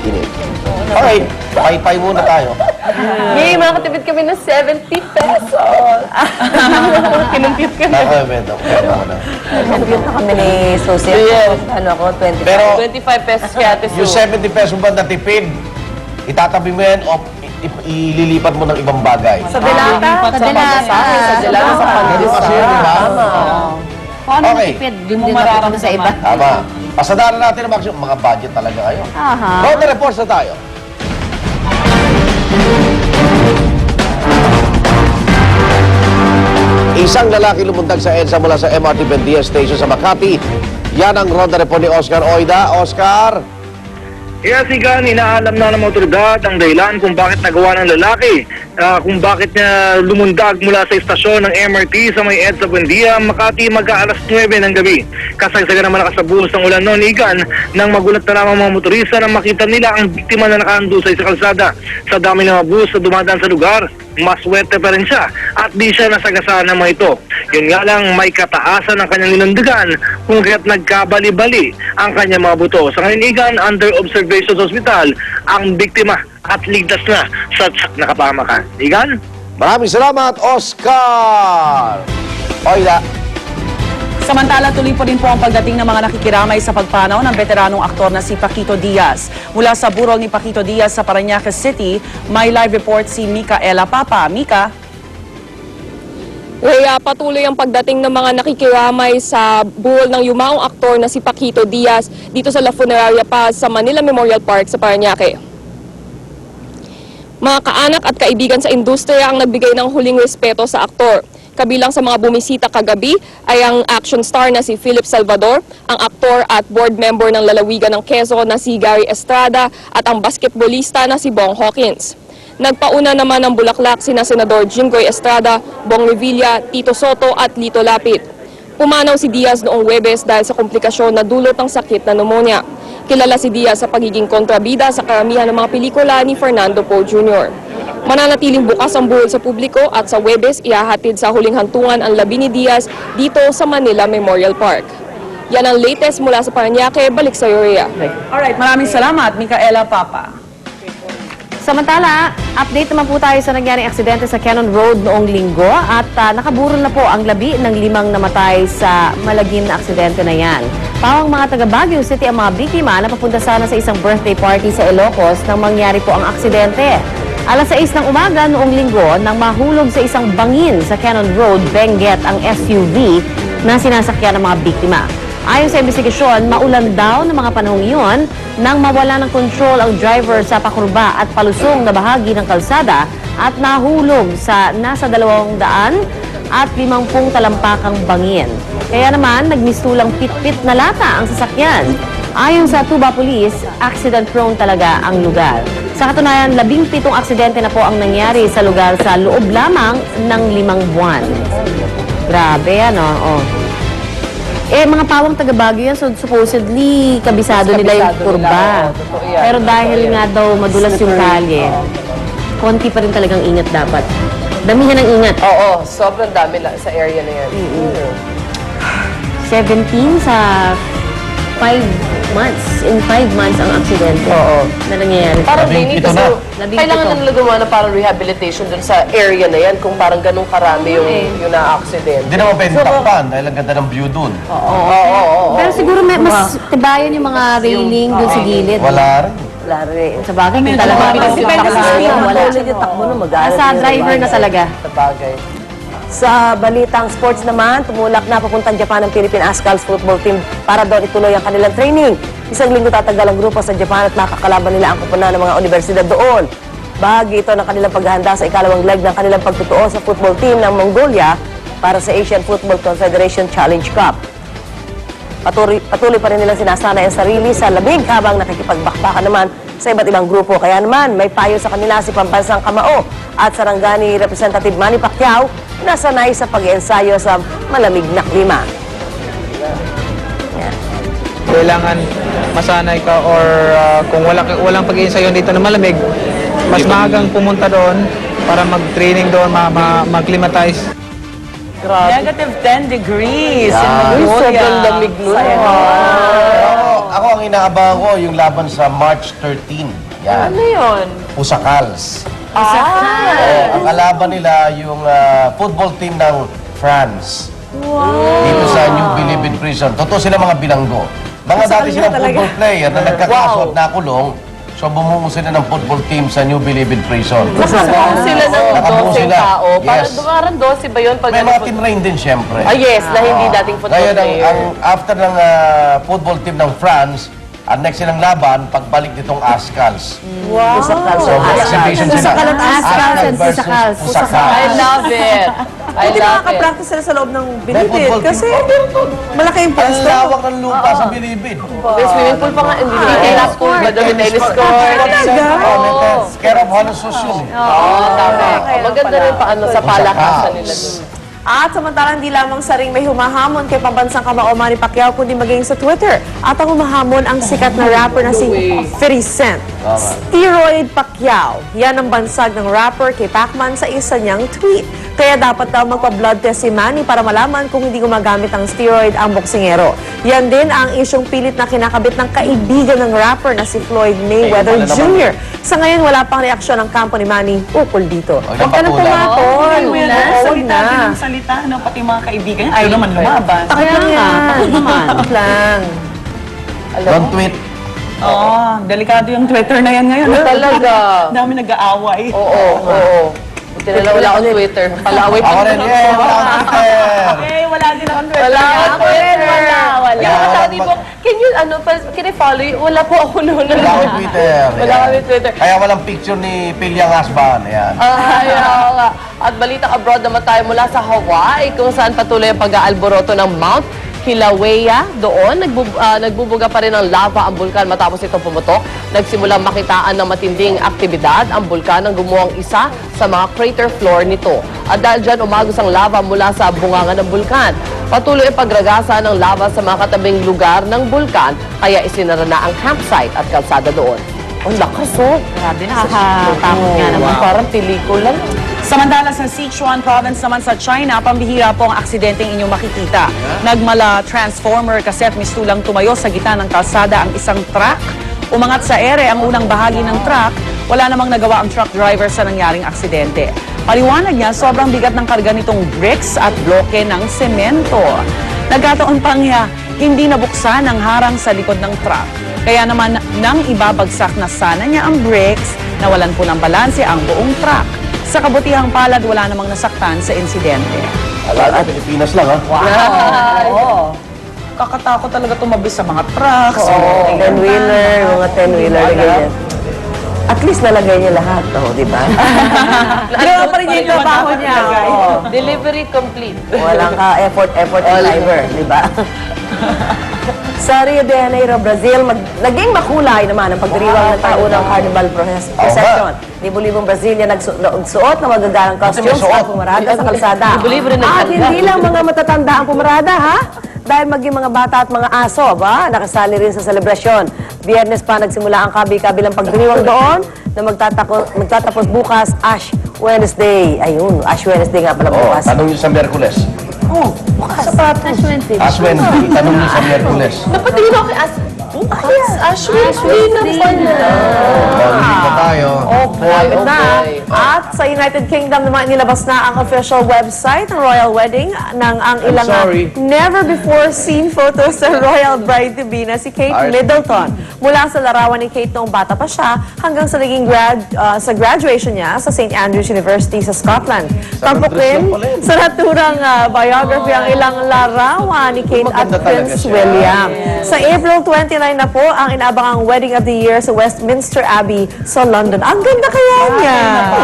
tag-init. Okay, pay-pay muna tayo. Yay, makakatipid kami ng 70 pesos. Kinumpute kami. Nakakabenta ko na. Compute na kami ni Susie. Yes. Ano ako, 20. Pero 25 pesos kaya ate yung Sue. 70 pesos ba na tipid, itatabi mo yan o ililipat mo ng ibang bagay? Sa Delata. Sa pamasahe, sa Delata, sa pandesal. Kasi yun, di ba? Kung ano Okay. natipid, din din natin sa iba. Tama. Pasadaran natin ang mga budget talaga kayo. Aha. Road reports na tayo. Isang lalaki lumundag sa EDSA mula sa MRT Bendia Station sa Makati. Yan ang road report ni Oscar Oida. Oscar! Kaya sigan, inaalam na ng otoridad ang dahilan kung bakit nagawa ng lalaki, kung bakit niya lumundag mula sa istasyon ng MRT sa may EDSA Buendia, Makati, mag-aalas 9 ng gabi. Kasagsagan naman nakasabuhos ng ulan noon, Igan, nang magulat na lamang mga motorista nang makita nila ang biktima na nakahandusay sa kalsada. Sa dami ng mga bus na dumadaan sa lugar, maswerte pa rin siya at di siya nasagasaan ng mga ito. Yun nga lang, may kataasan ang kanyang ninundugan kung kaya't nagkabali-bali ang kanyang mga buto. Sa ngayon, Igan, under observation sa ospital ang biktima at ligtas na sa nakapamakan. Igan? Maraming salamat, Oscar! Oida. Samantala, tuloy pa rin po ang pagdating ng mga nakikiramay sa pagpanaw ng veteranong aktor na si Paquito Diaz. Mula sa burol ni Paquito Diaz sa Parañaque City, may live report si Micaela Papa. Mika? Rhea, patuloy ang pagdating ng mga nakikiramay sa burol ng yumaong aktor na si Paquito Diaz dito sa La Funeraria Paz sa Manila Memorial Park sa Parañaque. Mga kaanak at kaibigan sa industriya ang nagbigay ng huling respeto sa aktor. Kabilang sa mga bumisita kagabi ay ang action star na si Philip Salvador, ang aktor at board member ng lalawigan ng Quezon na si Gary Estrada at ang basketballista na si Bong Hawkins. Nagpauna naman ng bulaklak sina Senador Jinggoy Estrada, Bong Revilla, Tito Soto at Lito Lapid. Pumanaw si Diaz noong Huwebes dahil sa komplikasyon na dulot ng sakit na pneumonia. Kilala si Diaz sa pagiging kontrabida sa karamihan ng mga pelikula ni Fernando Poe Jr. Mananatiling bukas ang burol sa publiko at sa Huwebes ihahatid sa huling hantungan ang labi ni Diaz dito sa Manila Memorial Park. Yan ang latest mula sa Parañaque. Balik sa Rhea. Alright, maraming salamat, Micaela Papa. Samantala, update naman po tayo sa nangyaring aksidente sa Cannon Road noong linggo at nakaburol na po ang labi ng 5 namatay sa malagim na aksidente na yan. Pawang mga taga Baguio City ang mga biktima na papunta sana sa isang birthday party sa Ilocos nang mangyari po ang aksidente. Alas 6 ng umaga noong linggo nang mahulog sa isang bangin sa Cannon Road, Benguet ang SUV na sinasakyan ng mga biktima. Ayon sa investigasyon, maulan daw ng mga panahong iyon nang mawala ng control ang driver sa pakurba at palusong na bahagi ng kalsada at nahulog sa nasa 200 at 50 talampakang bangin. Kaya naman, nagmistulang pit-pit na lata ang sasakyan. Ayon sa Tuba Police, accident-prone talaga ang lugar. Sa katunayan, 17 aksidente na po ang nangyari sa lugar sa loob lamang ng 5 buwan. Grabe, ano? Oh. Mga pawang taga Baguio yan, so supposedly kabisado nila yung kurba. Pero dahil nga daw madulas yung kalye, konti pa rin talagang ingat dapat. Damihan ng ingat. Oo, sobrang dami sa area na yan. 17 sa 5 months. In 5 months ang aksidente. Oo. Na nangyayari. Parang they need Labing-pito kasi, na. kailangan Labing-pito. nila gumawa na parang rehabilitation dun sa area na yan kung parang ganun karami yung na-accident. Hindi naman pwede takpan dahil ang ganda ng view dun. Oo. Pero siguro mas tibayan yung mga railing dun sa gilid. Wala rin. Wala rin. Sa bagay, kung talaga Depende sa speed. wala. takbo na Nasa driver na talaga. Sa bagay. Sa balitang sports naman, tumulak na papuntang Japan ang Philippine Ascals football team para doon ituloy ang kanilang training. Isang linggo tatagal ang grupo sa Japan at makakalaban nila ang kupunan ng mga universidad doon. Bahagi ito ng kanilang paghahanda sa ikalawang leg ng kanilang pagtutuo sa football team ng Mongolia para sa Asian Football Confederation Challenge Cup. Patuloy pa rin nilang sinasanay ang sarili sa labig habang nakikipagbakbakan naman sa iba't ibang grupo. Kaya naman, may payo sa kanila si Pambansang Kamao at Sarangani Representative Manny Pacquiao na sanay sa pag-iensayo sa malamig na klima. Kailangan masanay ka or kung walang pag-iensayo dito na malamig, mas maagang pumunta doon para mag-training doon, mag-climatize. Negative 10 degrees in Uy, Mongolia. sobrang lamig nun. Sa Oo. Ako ang inaabangan ko yung laban sa March 13. Yan. Ano yun? Pusakals. Ah! Ang kalaban nila yung football team ng France. Dito sa New Bilibid Prison. Totoo sila mga bilanggo. Mga dati silang football player na nagkakaso at nakulong. So bumuo sila ng football team sa New Bilibid Prison. Nakabuo sila ng Nakabuo 12 sila. tao. Parang Yes. dumarang 12 ba yun? Pag May mga tinrain din siyempre. Ah, yes, na hindi dating football Ngayon, player. after ng football team ng France, ang next silang laban, pagbalik nitong Ascals. Wow. So, may exhibition sila. Pusakal at Ascals and versus Pusakals. Pusakal. I love it. I Hindi love it. makaka-practice sila sa loob ng May Bilibid football kasi team. malaki yung Ang pwesto. lawak ng lupa sa Bilibid. May swimming pool pa nga. Hindi may tennis pool. Ba doon may tennis court? Oh, may care of Holosus yun eh. Oo, tama. Maganda rin pa ano sa palakasan nila doon. At samantalang di lamang sa ring may humahamon kay pambansang kamao Manny Pacquiao kundi maging sa Twitter. At ang humahamon ang sikat na rapper na si 50 Cent. Steroid Pacquiao. Yan ang bansag ng rapper kay Pacman sa isa niyang tweet. Kaya dapat daw magpa-blood test si Manny para malaman kung hindi gumagamit ng steroid ang boksingero. Yan din ang isyong pilit na kinakabit ng kaibigan ng rapper na si Floyd Mayweather Wala naman. Jr. Sa ngayon, wala pang reaksyon ng kampo ni Manny ukol dito. Huwag Huwag ka na napatulan. pumatol. Salita Huwag din na. ng salita, no? Pati mga kaibigan niya, ayaw naman lumaban. Kaya nga, takot lang. Don't tweet. Oo, delikado yung Twitter na yan ngayon. Talaga. Dami nag-aaway. Oo, oo. Buti na lang wala akong Twitter. Palaway Ako rin, yeah, wala akong Twitter. Eh, wala din akong Twitter. Wala akong Twitter. Wala. Yung sabi mo, can you, can I follow you? Wala po ako noon. Wala akong Twitter. Wala Ayan. kami Twitter. Kaya walang picture ni Pilyang Asban. Ayan. Ay, oo nga. At balitang abroad naman tayo mula sa Hawaii kung saan patuloy ang pag-aalboroto ng Mount Kilauea. Doon, nagbubuga pa rin ng lava ang bulkan matapos ito pumutok. Nagsimulang makitaan ng matinding aktibidad ang bulkan nang gumuhang isa sa mga crater floor nito. At dahil dyan, umagos ang lava mula sa bungangan ng bulkan. Patuloy ang pagragasa ng lava sa mga katabing lugar ng bulkan, kaya isinara na ang campsite at kalsada doon. Ang lakas, oh. Grabe, nakakatakot nga naman. Parang pelikula. Samantala sa Sichuan province naman sa China, pambihira po ang aksidenteng inyong makikita. Nagmala transformer kasi at mistulang tumayo sa gitna ng kalsada ang isang truck. Umangat sa ere ang unang bahagi ng truck. Wala namang nagawa ang truck driver sa nangyaring aksidente. Paliwanag niya, sobrang bigat ng karga nitong bricks at bloke ng semento. Nagkataon pang hindi nabuksan ang harang sa likod ng truck. Kaya naman nang ibabagsak na sana niya ang brakes, nawalan po ng balanse ang buong truck. Sa kabutihang palad, wala namang nasaktan sa insidente. Alam, Pilipinas lang, ha? Oo. Kakatakot talaga tumabi sa mga trucks. Oo, 10-wheeler, mga 10-wheeler, ganyan. At least nalagay niya lahat, di ba? Ginawa pa rin niya yung trabaho niya. Oo. Delivery complete. Walang ka-effort yung driver, di ba? Sa Rio de Janeiro, Brazil, naging makulay naman ang pagdiriwang ng taunang carnival procession. Libo-libong Brazilian nagsuot ng magagalang costumes at pumarada sa kalsada. Libo-libo rin At nagtanda. hindi lang mga matatanda ang pumarada, ha? Dahil maging mga bata at mga aso, ba? Nakasali rin sa selebrasyon. Biyernes pa nagsimula ang kabi-kabilang pagdiriwang doon na magtatapos bukas, Ash Wednesday. Ayun, Ash Wednesday nga pala Oh, bukas. tanong niyo sa Miyerkules. Oh, bukas. Sapatos. Ash Wednesday, tanong niyo sa Miyerkules. Dapat din ako kay Ashwin na pala. Hindi pa tayo. Malapit na. okay. At sa United Kingdom naman nilabas na ang official website ng Royal Wedding ng ang ilang sorry. never before seen photos sa Royal Bride-to-be na si Kate Middleton. Mula sa larawan ni Kate noong bata pa siya hanggang sa naging sa graduation niya sa St. Andrews University sa Scotland. Tampok rin sa naturang biography ang ilang larawan ni Kate at Maganda talaga Prince siya. William. Sa April 29 na po ang inaabangang Wedding of the Year sa Westminster Abbey sa London. Ang ganda kaya niya.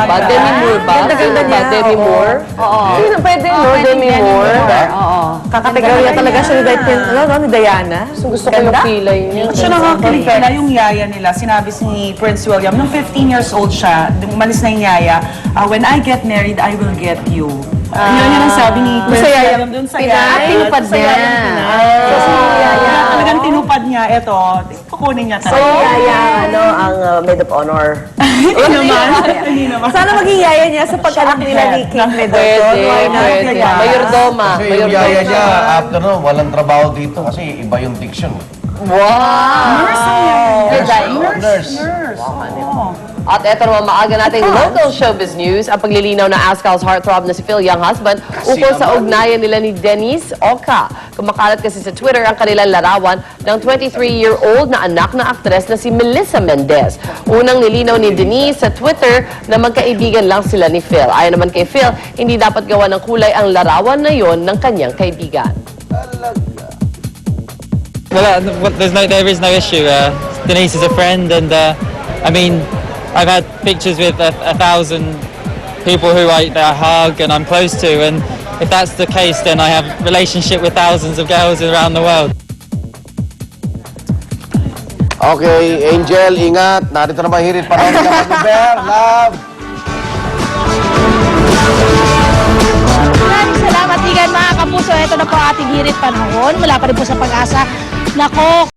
Ba, Demi Moore ba? Ganda-ganda Ba, niya. Demi Oo. Moore? Oo. Sino pwede, no? Demi Moore? Oo. Kakategorya talaga siya ni Diana. Gusto ko yung kilay niya. Siya nakakilig pala yung yaya nila. Sinabi ni Prince William, nung 15 years old siya, umalis na yung yaya, when I get married, I will get you. Yun ang sabi ni Prince William dun sa yaya. Tinupad Sa niya. yaya ng Pinay. Talagang tinupad niya, eto, kukunin niya So, talaga. yaya, ang maid of honor. Hindi naman. Hindi naman. Sana maging yaya niya sa pagkanak nila ni Kate Middleton. Pwede, Why not? pwede. Mayordoma. Kasi yung yaya niya, after no, walang trabaho dito kasi iba yung diction. Wow! Nurse. At eto naman maaga nating local showbiz news, ang paglilinaw ng Ascal's heartthrob na si Phil Young husband ukol sa ugnayan nila ni Denise Oka. Kumakalat kasi sa Twitter ang kanilang larawan ng 23-year-old na anak na aktres na si Melissa Mendez. Unang nilinaw ni Denise sa Twitter na magkaibigan lang sila ni Phil. Ayon naman kay Phil, hindi dapat gawa ng kulay ang larawan na yon ng kanyang kaibigan. Well, there is no issue. Denise is a friend, and I mean, I've had pictures with 1,000 people who I hug and I'm close to, and if that's the case, then I have a relationship with thousands of girls around the world. Okay, Angel, ingat. Narito na mahirit pa rin naman ni Bear. Love. Maraming salamat, Igan, mga kapuso. Ito na po ang ating hirit panahon. Mula pa rin po sa Pag-asa. Nako,